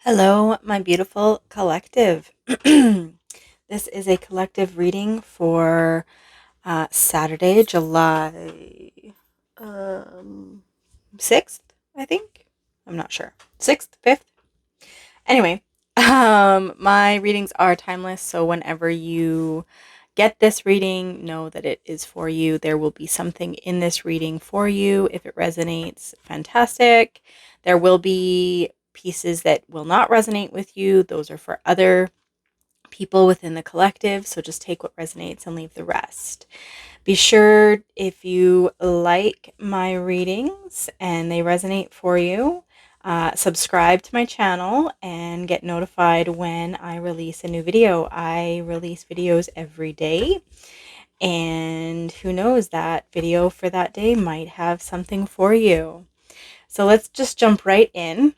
Hello, my beautiful collective. This is a collective reading for Saturday, July 6th, I think. I'm not sure. 6th, 5th. Anyway, my readings are timeless, so whenever you get this reading, know that it is for you. There will be something in this reading for you. If it resonates, fantastic. There will be pieces that will not resonate with you. Those are for other people within the collective. So just take what resonates and leave the rest. Be sure, if you like my readings and they resonate for you, subscribe to my channel and get notified when I release a new video. I release videos every day, and who knows, that video for that day might have something for you. So let's just jump right in.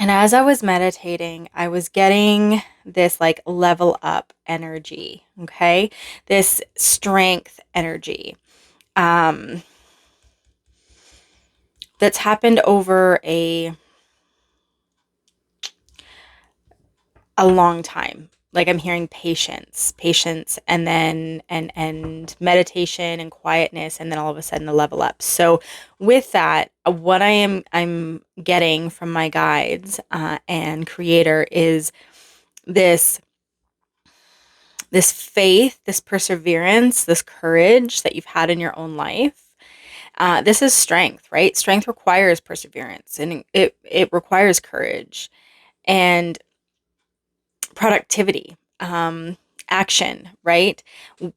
And as I was meditating, I was getting this like level up energy, okay? This strength energy. That's happened over a long time. Like I'm hearing patience, and then and meditation and quietness, and then all of a sudden a level up. So with that, what I'm getting from my guides and creator is this this faith, this perseverance, this courage that you've had in your own life. This is strength, right? Strength requires perseverance, and it requires courage and productivity, action, right?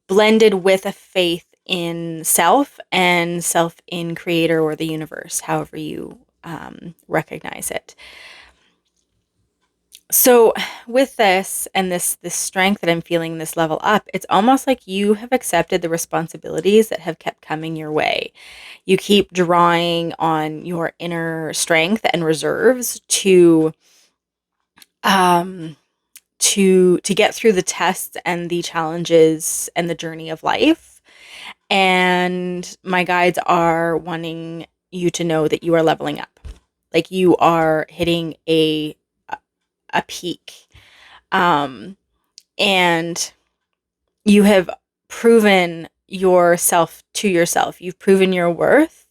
Blended with a faith in self and self in creator or the universe, however you recognize it. So with this and this strength that I'm feeling, this level up, it's almost like you have accepted the responsibilities that have kept coming your way. You keep drawing on your inner strength and reserves um to get through the tests and the challenges and the journey of life. And my guides are wanting you to know that you are leveling up. Like you are hitting a peak. Um and you have proven yourself to yourself. You've proven your worth.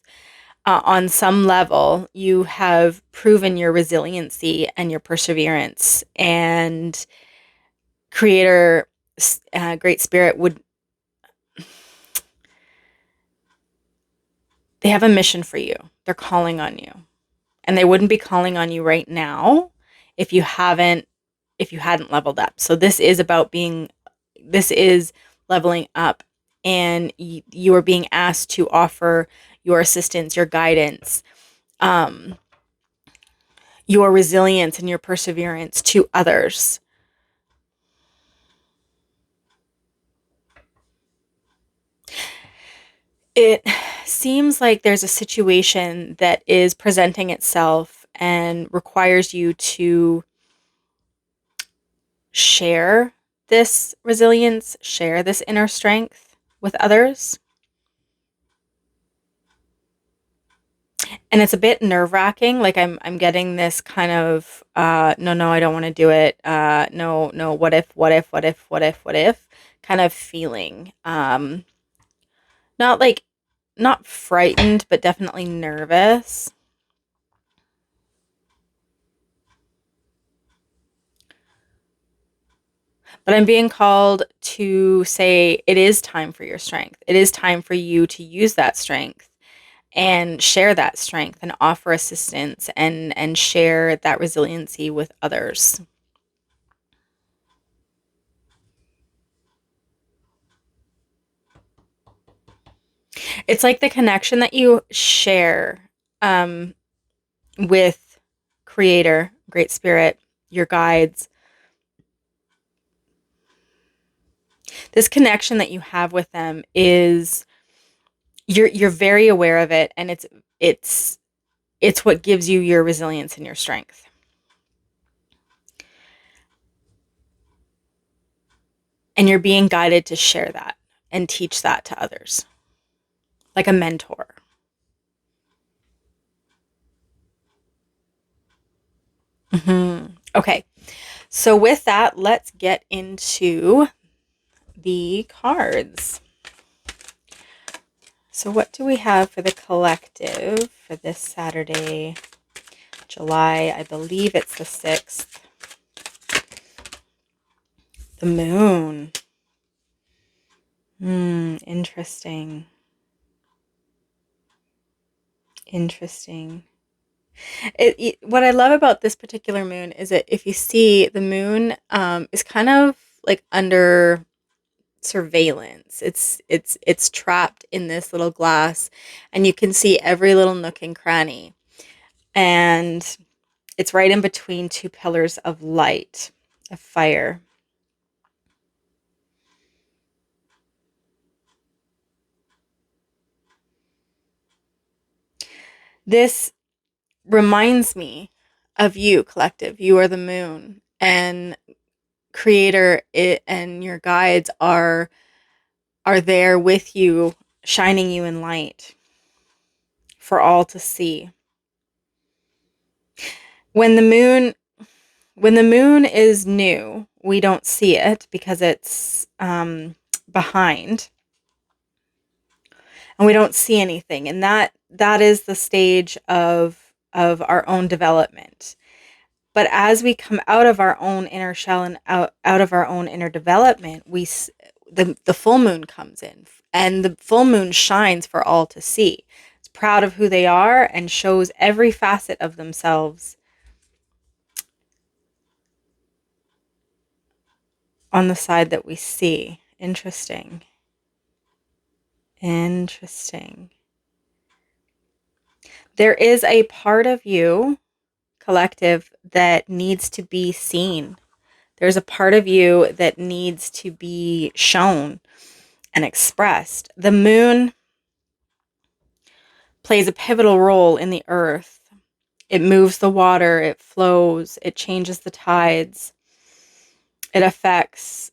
On some level, you have proven your resiliency and your perseverance. And creator, great spirit would, they have a mission for you. They're calling on you, and they wouldn't be calling on you right now if you hadn't leveled up. So this is leveling up, and you are being asked to offer your assistance, your guidance, um, your resilience and your perseverance to others. It seems like there's a situation that is presenting itself and requires you to share this resilience, share this inner strength with others. And it's a bit nerve-wracking. Like I'm getting this kind of no, I don't want to do it. No, what if kind of feeling. Not like, not frightened, but definitely nervous. But I'm being called to say it is time for your strength. It is time for you to use that strength and share that strength and offer assistance and share that resiliency with others. It's like the connection that you share um, with creator, great spirit, your guides. This connection that you have with them is, you're very aware of it, and it's it's what gives you your resilience and your strength. And you're being guided to share that and teach that to others, like a mentor. Mm-hmm. Okay, so with that, let's get into the cards. So what do we have for the collective for this Saturday, July? I believe it's the 6th. The moon. Interesting. Interesting. What I love about this particular moon is that if you see the moon is kind of like under surveillance. It's trapped in this little glass, and you can see every little nook and cranny. And it's right in between two pillars of light, of fire. This reminds me of you, collective. You are the moon, and creator and your guides are there with you, shining you in light for all to see. When the moon is new, we don't see it because it's behind, and we don't see anything. And that is the stage of our own development. But as we come out of our own inner shell and out of our own inner development, the full moon comes in, and the full moon shines for all to see. It's proud of who they are and shows every facet of themselves on the side that we see. Interesting. Interesting. There is a part of you, collective, that needs to be seen. There's a part of you that needs to be shown and expressed. The moon plays a pivotal role in the earth. It moves the water, it flows, it changes the tides. It affects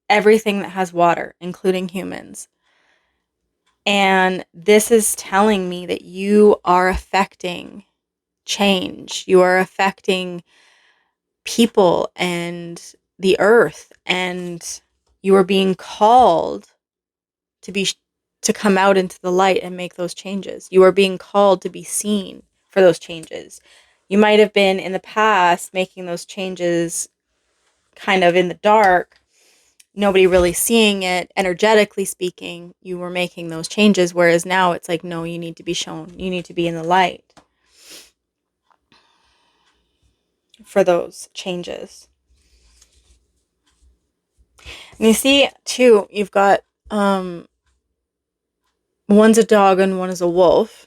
everything that has water, including humans. And this is telling me that you are affecting change. You are affecting people and the earth, and you are being called to come out into the light and make those changes. You are being called to be seen for those changes. You might have been in the past making those changes kind of in the dark, nobody really seeing it. Energetically speaking, you were making those changes, whereas now it's like, no, you need to be shown. You need to be in the light for those changes. And you see, too, you've got one's a dog and one is a wolf,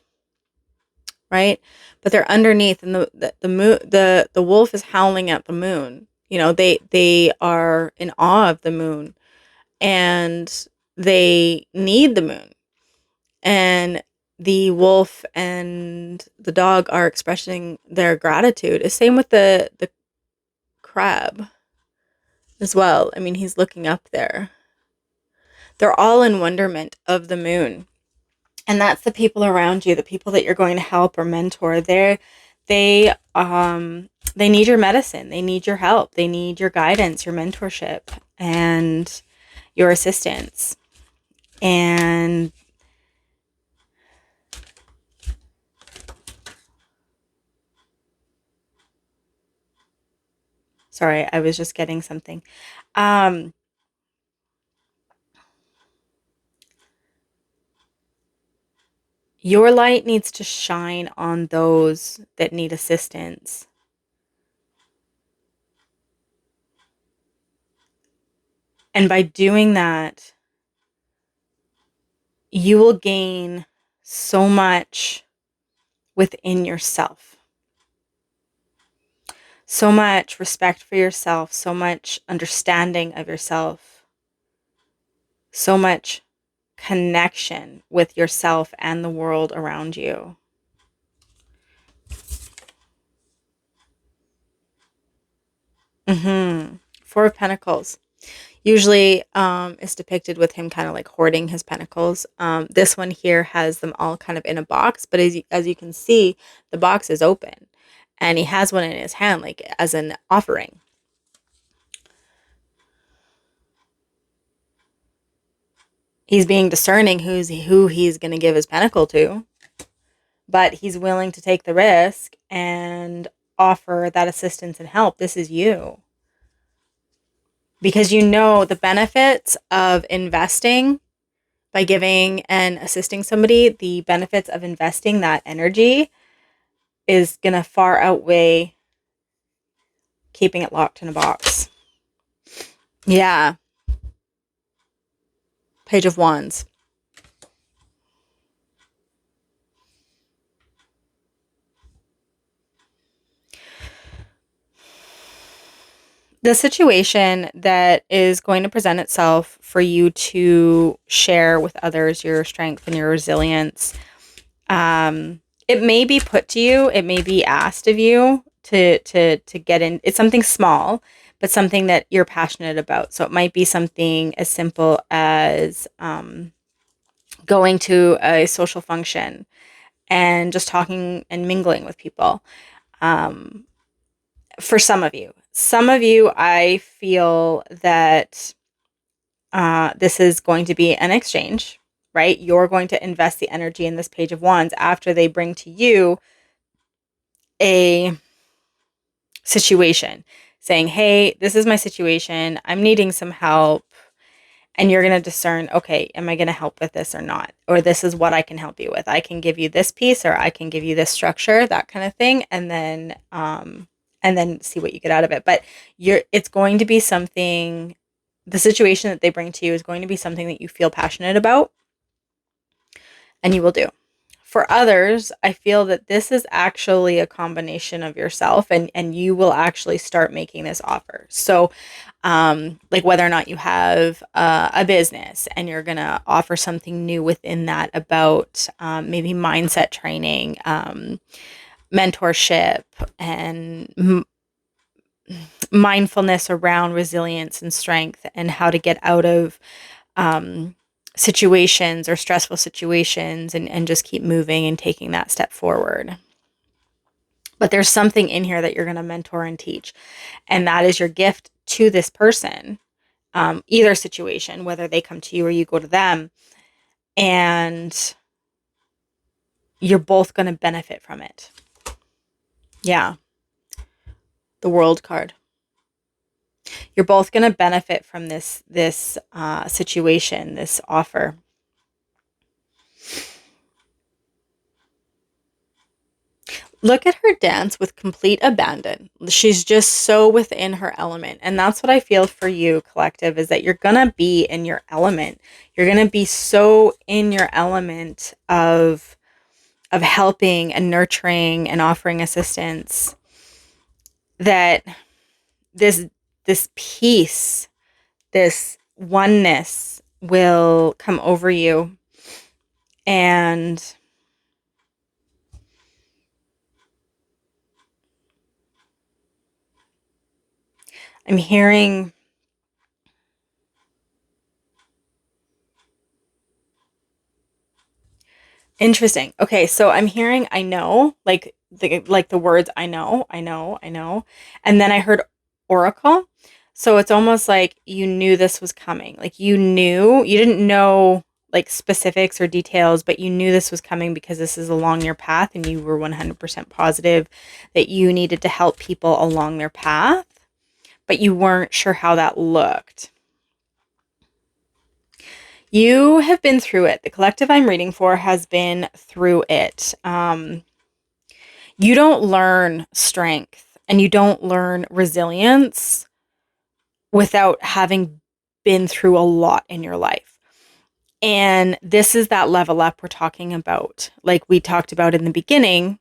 right? But they're underneath, and the wolf is howling at the moon. You know, they are in awe of the moon, and they need the moon. And the wolf and the dog are expressing their gratitude. The same with the crab as well. I mean, he's looking up there. They're all in wonderment of the moon. And that's the people around you, the people that you're going to help or mentor. They need your medicine. They need your help. They need your guidance, your mentorship, and your assistance. And sorry, I was just getting something. Your light needs to shine on those that need assistance. And by doing that, you will gain so much within yourself. So much respect for yourself, so much understanding of yourself, so much connection with yourself and the world around you. Four of Pentacles usually is depicted with him kind of like hoarding his pentacles. This one here has them all kind of in a box, but as you can see, the box is open. and he has one in his hand, like as an offering. He's being discerning who he's going to give his pentacle to, but he's willing to take the risk and offer that assistance and help. This is you. Because you know the benefits of investing by giving and assisting somebody, the benefits of investing that energy is going to far outweigh keeping it locked in a box. Yeah. Page of Wands. The situation that is going to present itself for you to share with others your strength and your resilience, it may be put to you, it may be asked of you to get in. It's something small, but something that you're passionate about. So it might be something as simple as going to a social function and just talking and mingling with people. For some of you, I feel that this is going to be an exchange, right? You're going to invest the energy in this Page of Wands after they bring to you a situation saying, hey, this is my situation. I'm needing some help. And you're going to discern, okay, am I going to help with this or not? Or this is what I can help you with. I can give you this piece, or I can give you this structure, that kind of thing. And then see what you get out of it. But it's going to be something, the situation that they bring to you is going to be something that you feel passionate about and you will do. For others, I feel that this is actually a combination of yourself, and you will actually start making this offer. So, like whether or not you have a business and you're going to offer something new within that about maybe mindset training, mentorship, and mindfulness around resilience and strength and how to get out of situations or stressful situations and just keep moving and taking that step forward. But there's something in here that you're going to mentor and teach. And that is your gift to this person, either situation, whether they come to you or you go to them. And you're both going to benefit from it. Yeah. The World card. You're both going to benefit from this situation, this offer. Look at her dance with complete abandon. She's just so within her element. And that's what I feel for you, collective, is that you're going to be in your element. You're going to be so in your element of helping and nurturing and offering assistance that this peace, this oneness will come over you. And I'm hearing interesting. Okay, so I'm hearing I know, like the words I know, I know, I know. And then I heard oracle. So it's almost like you knew this was coming. Like you didn't know like specifics or details, but you knew this was coming because this is along your path and you were 100% positive that you needed to help people along their path, but you weren't sure how that looked. You have been through it. The collective I'm reading for has been through it. You don't learn strength and you don't learn resilience without having been through a lot in your life. And this is that level up we're talking about. Like we talked about in the beginning,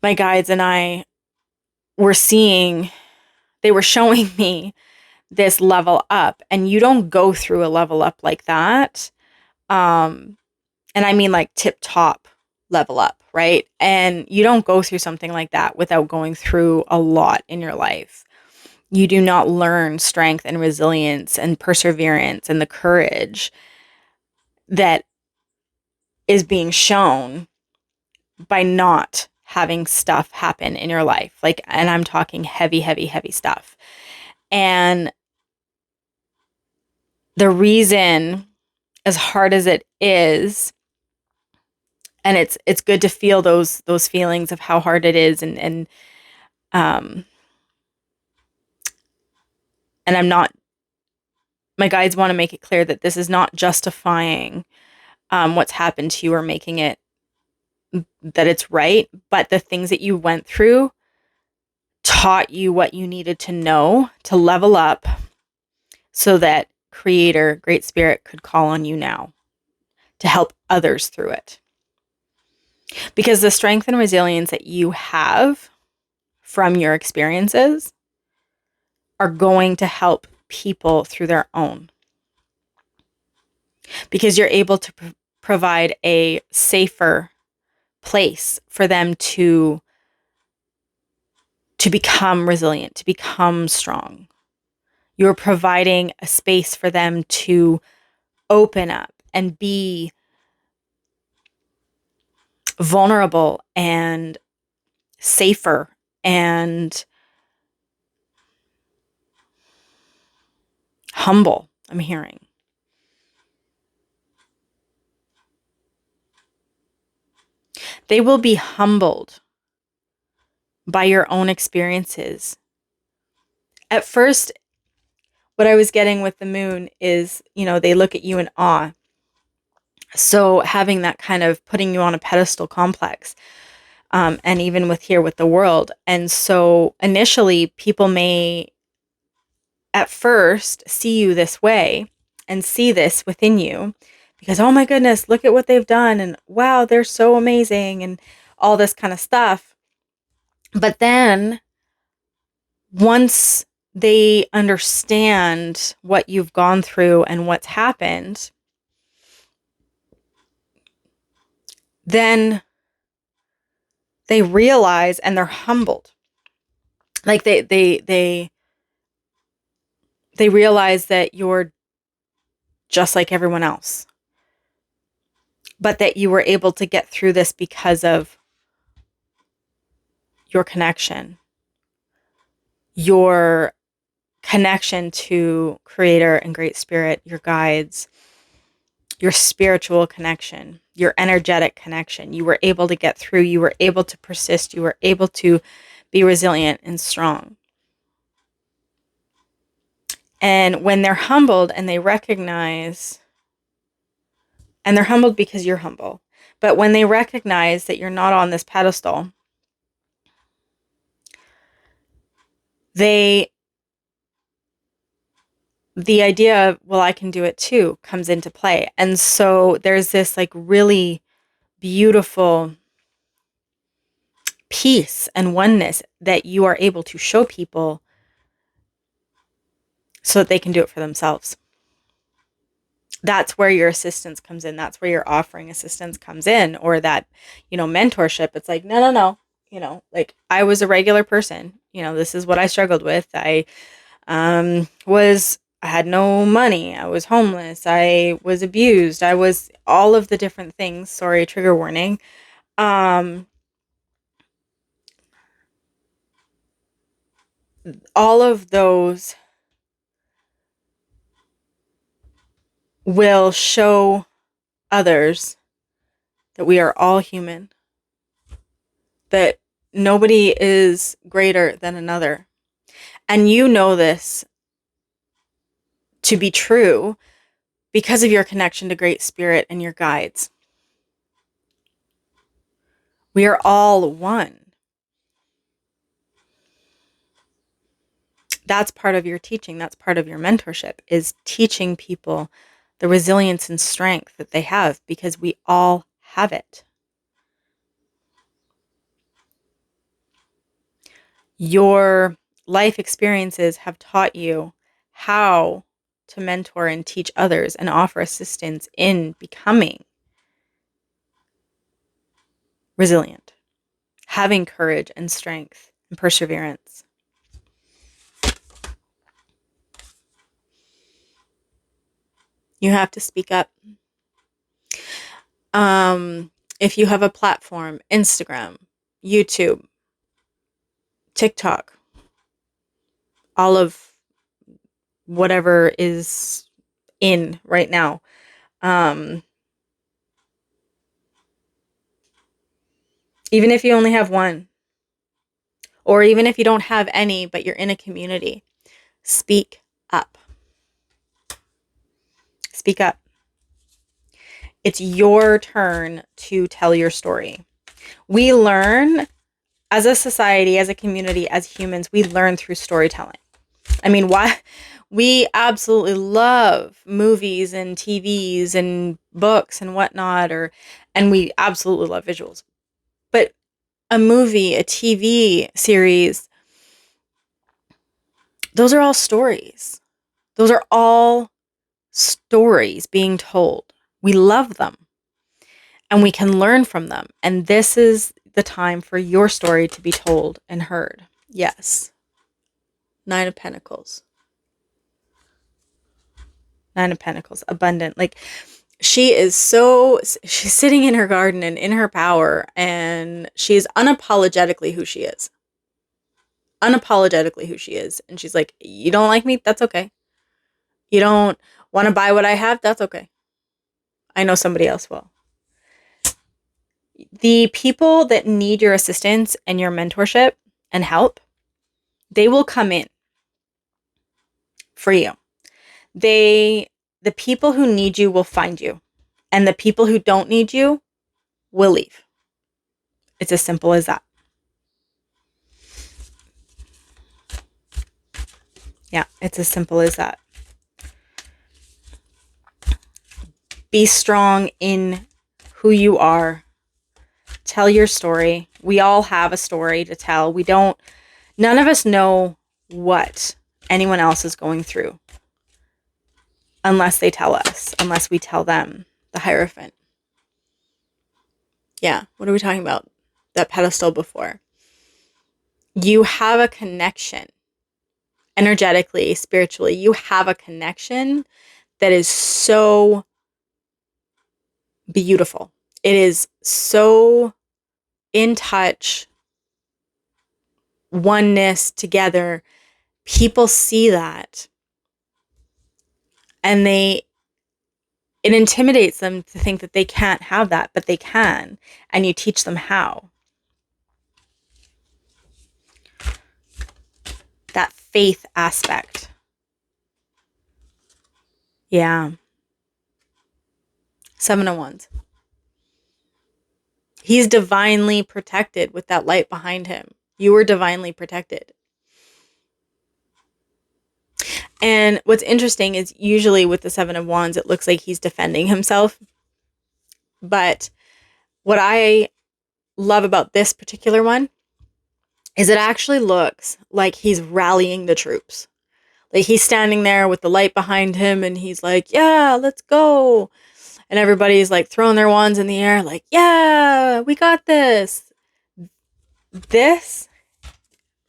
my guides and I were they were showing me this level up, and you don't go through a level up like that. And I mean like tip top level up, right? And you don't go through something like that without going through a lot in your life. You do not learn strength and resilience and perseverance and the courage that is being shown by not having stuff happen in your life. Like, and I'm talking heavy, heavy, heavy stuff. And the reason, as hard as it is, and it's good to feel those feelings of how hard it is, um and I'm not, my guides want to make it clear that this is not justifying what's happened to you or making it that it's right, but the things that you went through taught you what you needed to know to level up so that Creator, Great Spirit, could call on you now to help others through it. Because the strength and resilience that you have from your experiences are going to help people through their own. Because you're able to provide a safer place for them to become resilient, to become strong. You're providing a space for them to open up and be vulnerable and safer and humble, I'm hearing. They will be humbled by your own experiences. At first, what I was getting with the moon is, they look at you in awe. So having that kind of putting you on a pedestal complex, and even with the world. And so initially people may at first see you this way and see this within you because, oh my goodness, look at what they've done. And wow, they're so amazing and all this kind of stuff. But then once they understand what you've gone through and what's happened, then they realize and they're humbled. Like they realize that you're just like everyone else, but that you were able to get through this because of your connection to Creator and Great Spirit, your guides, your spiritual connection, your energetic connection. You were able to get through. You were able to persist. You were able to be resilient and strong. And when they're humbled and they recognize, and they're humbled because you're humble, but when they recognize that you're not on this pedestal, the idea of, well, I can do it too, comes into play. And so there's this like really beautiful peace and oneness that you are able to show people so that they can do it for themselves. That's where your assistance comes in. That's where your offering assistance comes in, or that, mentorship. It's like, no. Like I was a regular person. This is what I struggled with. I had no money. I was homeless. I was abused. I was all of the different things. Sorry, trigger warning. All of those will show others that we are all human, that nobody is greater than another. And you know this to be true because of your connection to Great Spirit and your guides. We are all one. That's part of your teaching. That's part of your mentorship, is teaching people the resilience and strength that they have, because we all have it. Your life experiences have taught you how to mentor and teach others and offer assistance in becoming resilient, having courage and strength and perseverance. You have to speak up. If you have a platform, Instagram, YouTube, TikTok, all of whatever is in right now. Even if you only have one, or even if you don't have any, but you're in a community, speak up. Speak up. It's your turn to tell your story. We learn as a society, as a community, as humans, we learn through storytelling. I mean, why? We absolutely love movies and TVs and books and whatnot, and we absolutely love visuals. But a movie, a TV series, those are all stories. Those are all stories being told. We love them and we can learn from them. And this is the time for your story to be told and heard. Yes. 9 of Pentacles. 9 of Pentacles. Abundant. Like, she's sitting in her garden and in her power, and she's unapologetically who she is. Unapologetically who she is. And she's like, you don't like me? That's okay. You don't want to buy what I have? That's okay. I know somebody else will. The people that need your assistance and your mentorship and help, they will come in for you. The people who need you will find you, and the people who don't need you will leave. It's as simple as that. Yeah, it's as simple as that. Be strong in who you are. Tell your story. We all have a story to tell. None of us know what anyone else is going through unless they tell us, unless we tell them. The Hierophant. Yeah, what are we talking about? That pedestal before. You have a connection. Energetically, spiritually, you have a connection that is so beautiful. It is so in touch, oneness together. People see that and it intimidates them to think that they can't have that, but they can, and you teach them how. That faith aspect. Yeah. 7 of Wands. He's divinely protected with that light behind him. You are divinely protected. And what's interesting is usually with the 7 of Wands, it looks like he's defending himself. But what I love about this particular one is it actually looks like he's rallying the troops. Like, he's standing there with the light behind him and he's like, yeah, let's go. And everybody's like throwing their wands in the air like, yeah, we got this. This,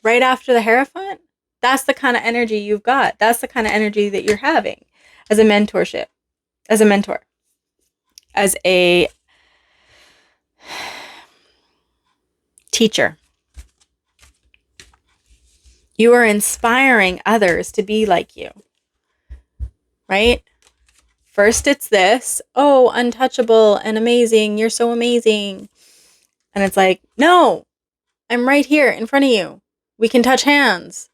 right after the Hierophant, that's the kind of energy you've got. That's the kind of energy that you're having as a mentorship, as a mentor, as a teacher. You are inspiring others to be like you, right? First it's this, oh, untouchable and amazing. You're so amazing. And it's like, no, I'm right here in front of you. We can touch hands.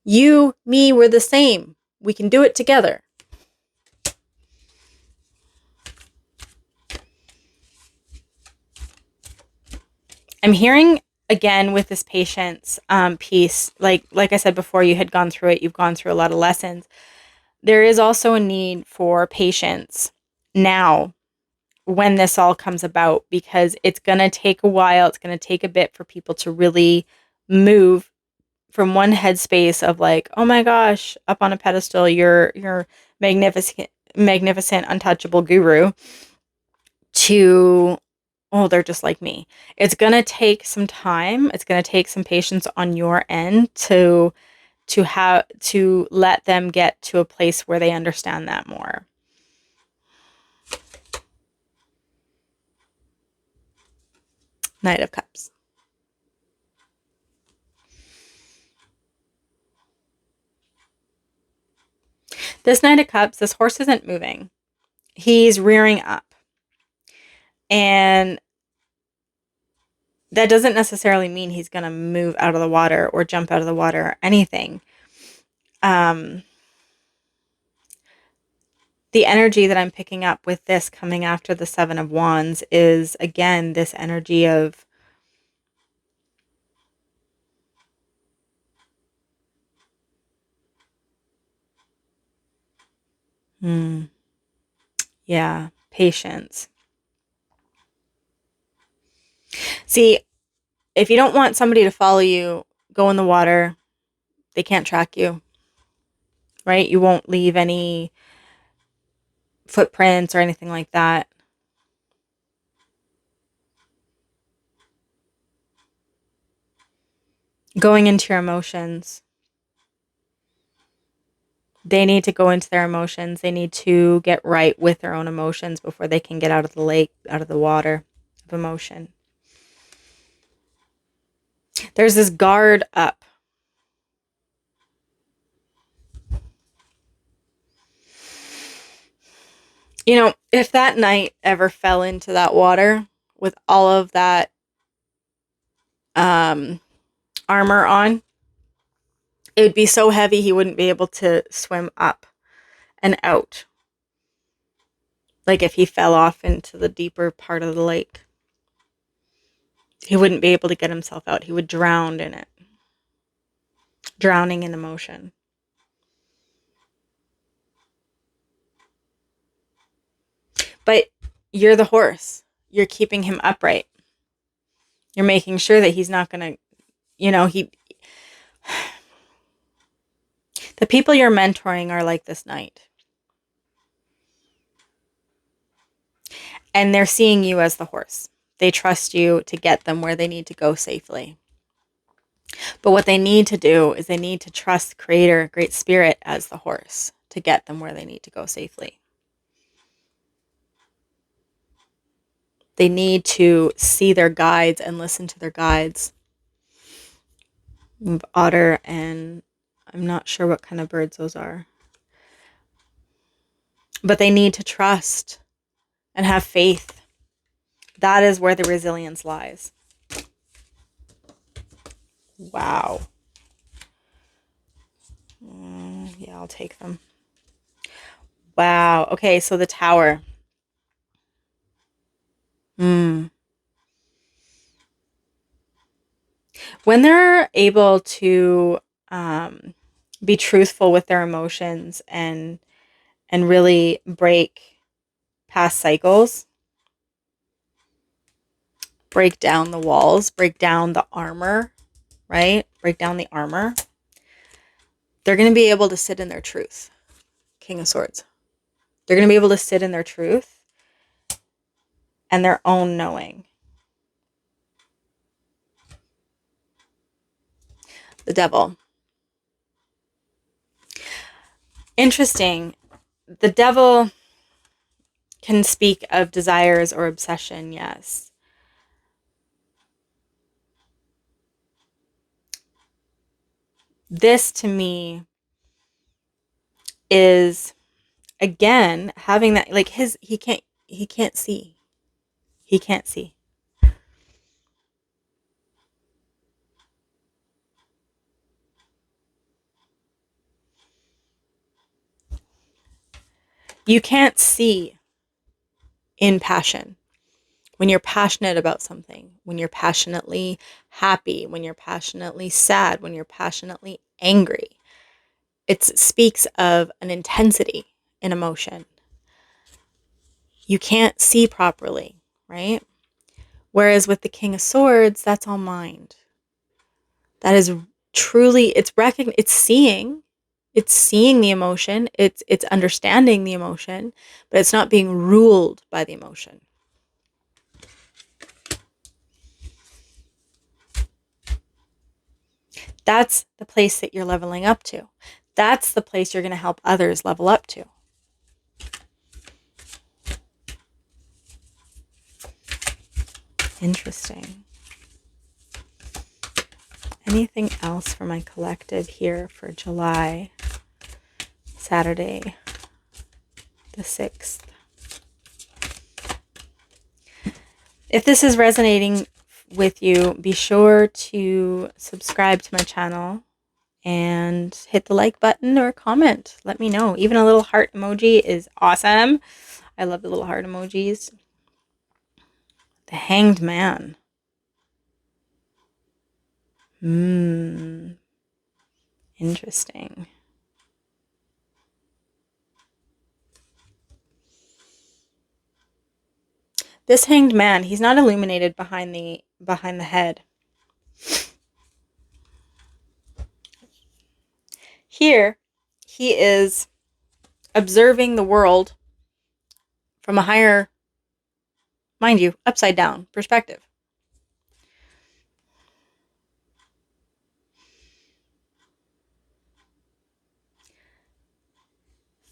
You, me, we're the same. We can do it together. I'm hearing again with this patience piece, like I said before, you had gone through it. You've gone through a lot of lessons. There is also a need for patience now when this all comes about, because it's going to take a while. It's going to take a bit for people to really move from one headspace of like, oh my gosh, up on a pedestal, you're magnificent, untouchable guru, to, oh, they're just like me. It's going to take some time. It's going to take some patience on your end to let them get to a place where they understand that more. Knight of Cups. This Knight of Cups, this horse isn't moving. He's rearing up. And that doesn't necessarily mean he's going to move out of the water or jump out of the water or anything. The energy that I'm picking up with this coming after the Seven of Wands is, again, this energy of patience. See, if you don't want somebody to follow you, go in the water. They can't track you, right? You won't leave any footprints or anything like that. Going into your emotions. They need to go into their emotions. They need to get right with their own emotions before they can get out of the lake, out of the water of emotion. There's this guard up. You know, if that knight ever fell into that water with all of that armor on, it would be so heavy he wouldn't be able to swim up and out. Like if he fell off into the deeper part of the lake, he wouldn't be able to get himself out. He would drown in it. Drowning in emotion. But you're the horse. You're keeping him upright. You're making sure that he's not going to, the people you're mentoring are like this knight. And they're seeing you as the horse. They trust you to get them where they need to go safely. But what they need to do is they need to trust Creator, Great Spirit, as the horse to get them where they need to go safely. They need to see their guides and listen to their guides. Otter, and I'm not sure what kind of birds those are. But they need to trust and have faith. That is where the resilience lies. Wow. Yeah, I'll take them. Wow. Okay, so the Tower. When they're able to be truthful with their emotions and really break past cycles, break down the walls, break down the armor, right? Break down the armor. They're going to be able to sit in their truth. King of Swords. They're going to be able to sit in their truth and their own knowing. The Devil. Interesting. The Devil can speak of desires or obsession, yes. This to me is, again, having that, like he can't see. He can't see. You can't see in passion. When you're passionate about something, when you're passionately happy, when you're passionately sad, when you're passionately angry, it speaks of an intensity in emotion. You can't see properly, right? Whereas with the King of Swords, that's all mind. That is truly, it's seeing the emotion, it's understanding the emotion, but it's not being ruled by the emotion. That's the place that you're leveling up to. That's the place you're going to help others level up to. Interesting. Anything else for my collective here for July Saturday the 6th. If this is resonating with you, be sure to subscribe to my channel and hit the like button or comment. Let me know. Even a little heart emoji is awesome. I love the little heart emojis. The Hanged Man. Interesting. This Hanged Man, he's not illuminated behind the head. Here, he is observing the world from a higher, mind you, upside down perspective.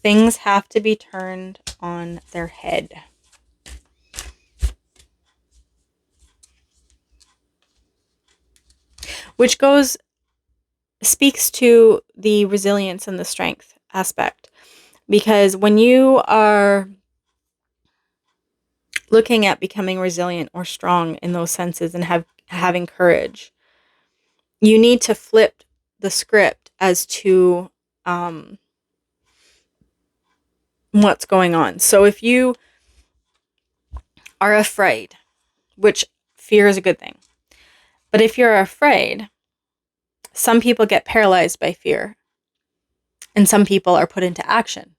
Things have to be turned on their head. Which speaks to the resilience and the strength aspect. Because when you are looking at becoming resilient or strong in those senses and having courage, you need to flip the script as to what's going on. So if you are afraid, which fear is a good thing, but if you're afraid, some people get paralyzed by fear and some people are put into action.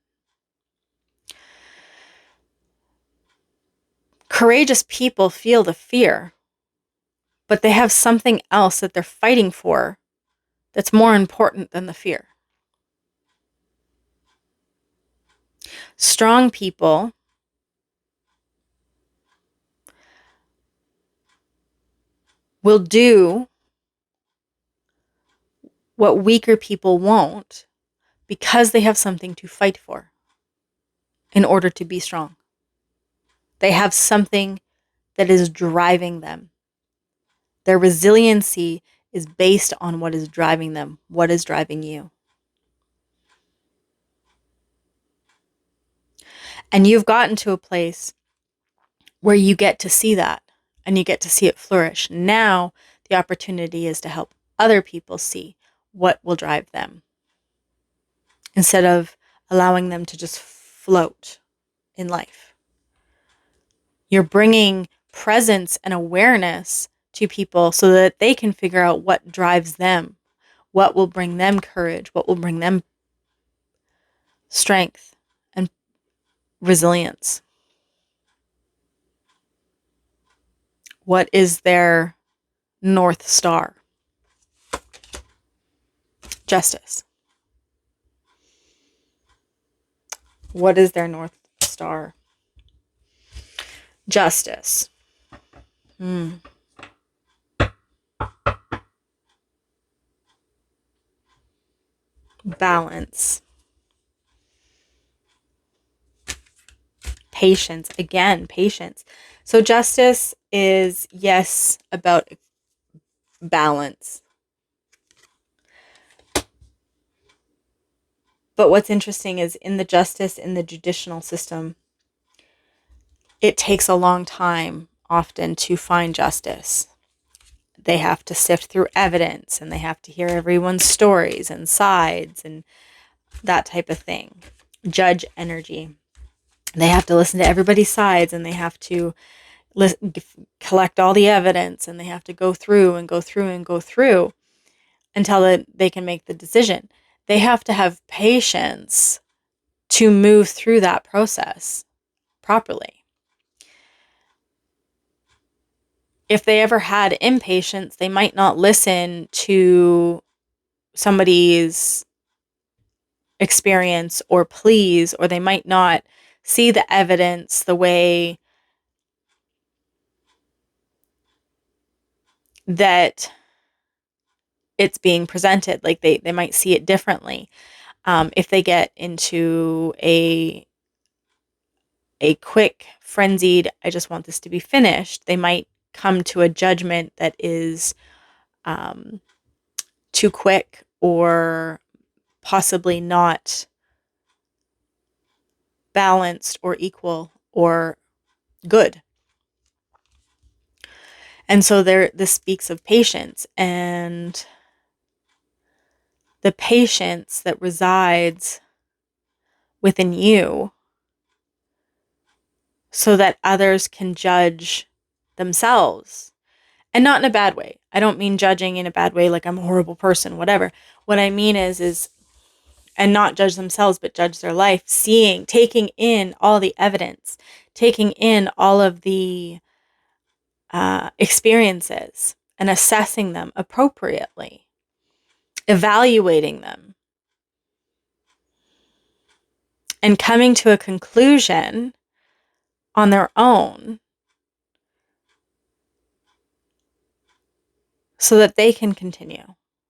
Courageous people feel the fear, but they have something else that they're fighting for that's more important than the fear. Strong people will do what weaker people won't because they have something to fight for in order to be strong. They have something that is driving them. Their resiliency is based on what is driving them, what is driving you. And you've gotten to a place where you get to see that and you get to see it flourish. Now the opportunity is to help other people see what will drive them instead of allowing them to just float in life. You're bringing presence and awareness to people so that they can figure out what drives them, what will bring them courage, what will bring them strength and resilience. What is their North Star? Justice. What is their North Star? Justice. Balance. Patience. Again, patience. So justice is, yes, about balance. But what's interesting is in the judicial system, it takes a long time often to find justice. They have to sift through evidence and they have to hear everyone's stories and sides and that type of thing. Judge energy. They have to listen to everybody's sides and they have to collect all the evidence and they have to go through until they can make the decision. They have to have patience to move through that process properly. If they ever had impatience, they might not listen to somebody's experience or pleas, or they might not see the evidence the way that it's being presented. Like they might see it differently. If they get into a quick, frenzied, I just want this to be finished, they might come to a judgment that is too quick or possibly not balanced or equal or good. And so this speaks of patience and the patience that resides within you so that others can judge themselves. And not in a bad way. I don't mean judging in a bad way, like I'm a horrible person, whatever. What I mean is, and not judge themselves, but judge their life, taking in all the evidence, taking in all of the experiences and assessing them appropriately, evaluating them, and coming to a conclusion on their own so that they can continue,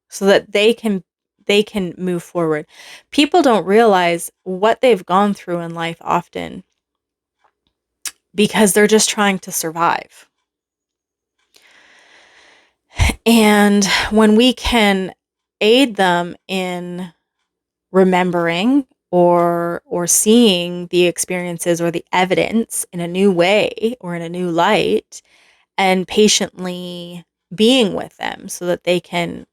so that they can move forward. People don't realize what they've gone through in life often because they're just trying to survive. And when we can aid them in remembering or seeing the experiences or the evidence in a new way or in a new light, and patiently being with them so that they can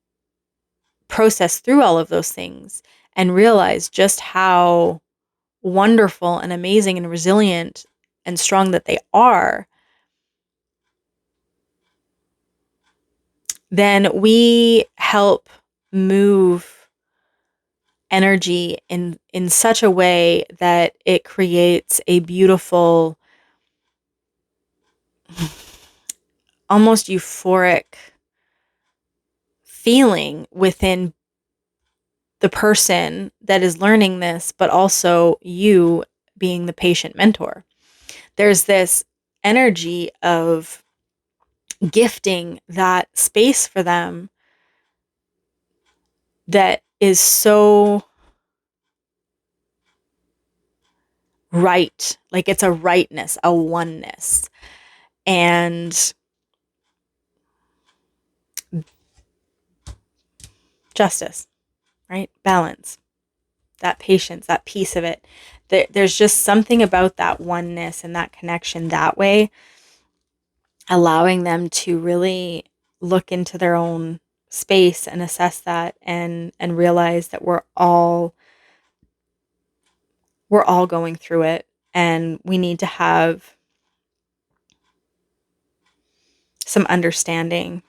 process through all of those things and realize just how wonderful and amazing and resilient and strong that they are, then we help move energy in such a way that it creates a beautiful, almost euphoric feeling within the person that is learning this, but also you being the patient mentor. There's this energy of gifting that space for them that is so right. Like it's a rightness, a oneness. And justice, right? Balance, that patience, that piece of it. There's just something about that oneness and that connection that way, allowing them to really look into their own space and assess that and realize that we're all going through it and we need to have some understanding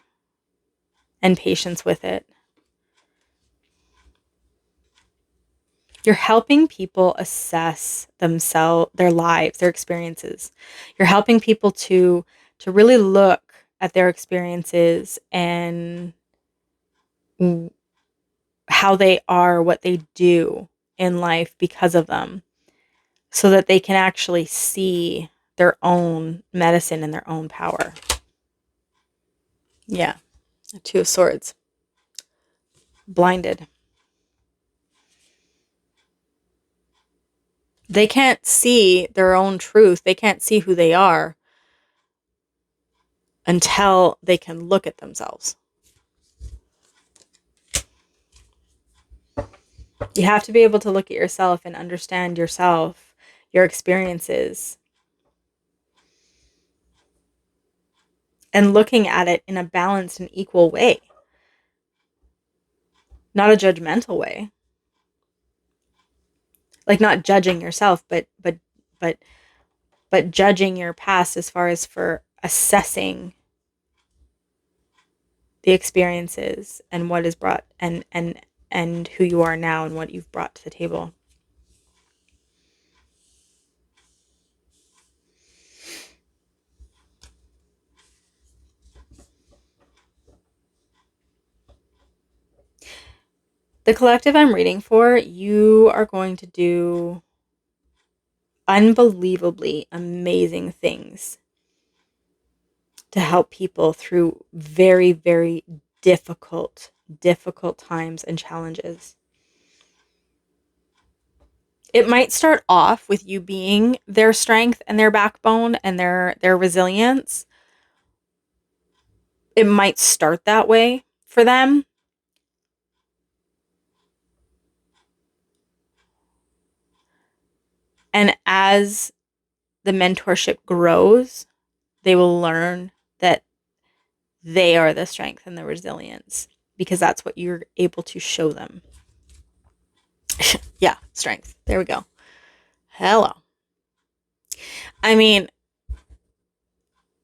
and patience with it. You're helping people assess themselves, their lives, their experiences. You're helping people to really look at their experiences and how they are, what they do in life because of them, so that they can actually see their own medicine and their own power. Yeah. The Two of Swords. Blinded. They can't see their own truth. They can't see who they are until they can look at themselves. You have to be able to look at yourself and understand yourself, your experiences, and looking at it in a balanced and equal way, not a judgmental way. Like not judging yourself, but judging your past as far as for assessing the experiences and what is brought and who you are now and what you've brought to the table. The collective I'm reading for, you are going to do unbelievably amazing things to help people through very, very difficult times and challenges. It might start off with you being their strength and their backbone and their resilience. It might start that way for them. And as the mentorship grows, they will learn that they are the strength and the resilience, because that's what you're able to show them. Yeah, strength. There we go. Hello. I mean,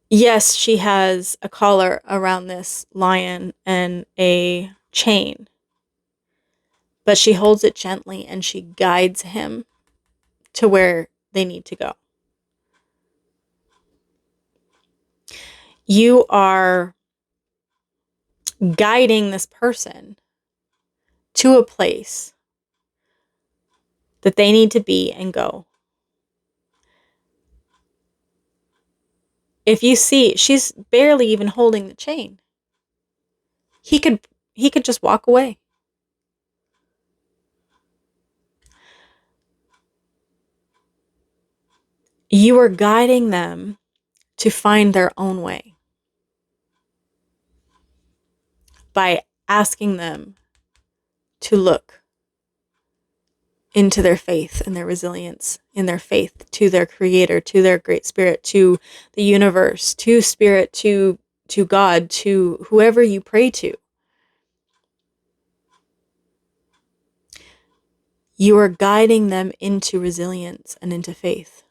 yes, she has a collar around this lion and a chain, but she holds it gently and she guides him to where they need to go. You are guiding this person to a place that they need to be and go. If you see, she's barely even holding the chain. He could just walk away. You are guiding them to find their own way by asking them to look into their faith and their resilience, in their faith to their creator, to their great spirit, to the universe, to spirit, to God, to whoever you pray to. You are guiding them into resilience and into faith.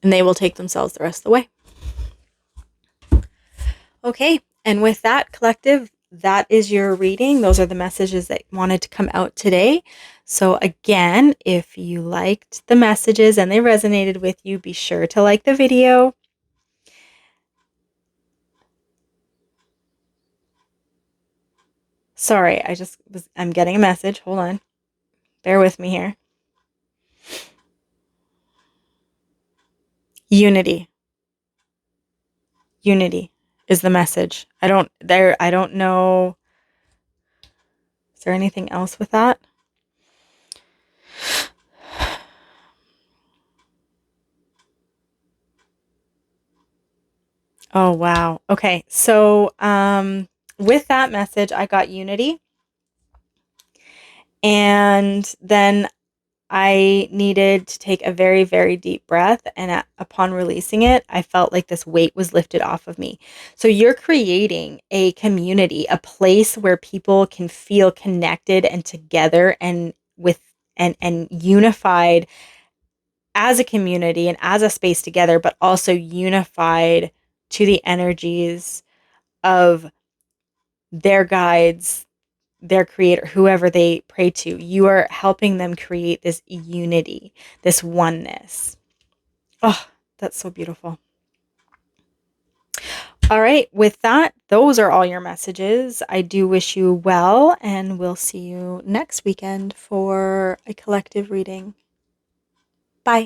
And they will take themselves the rest of the way. Okay, and with that, collective, that is your reading. Those are the messages that wanted to come out today. So again, if you liked the messages and they resonated with you, be sure to like the video. Sorry, I'm getting a message. Hold on. Bear with me here. Unity. Unity is the message. I don't know. Is there anything else with that? Oh, wow. Okay. So, with that message, I got unity. And then I needed to take a very, very deep breath. And upon releasing it, I felt like this weight was lifted off of me. So you're creating a community, a place where people can feel connected and together and and unified as a community and as a space together, but also unified to the energies of their guides, their creator, whoever they pray to. You are helping them create this unity, this oneness. Oh, that's so beautiful. All right, with that, those are all your messages. I do wish you well, and we'll see you next weekend for a collective reading.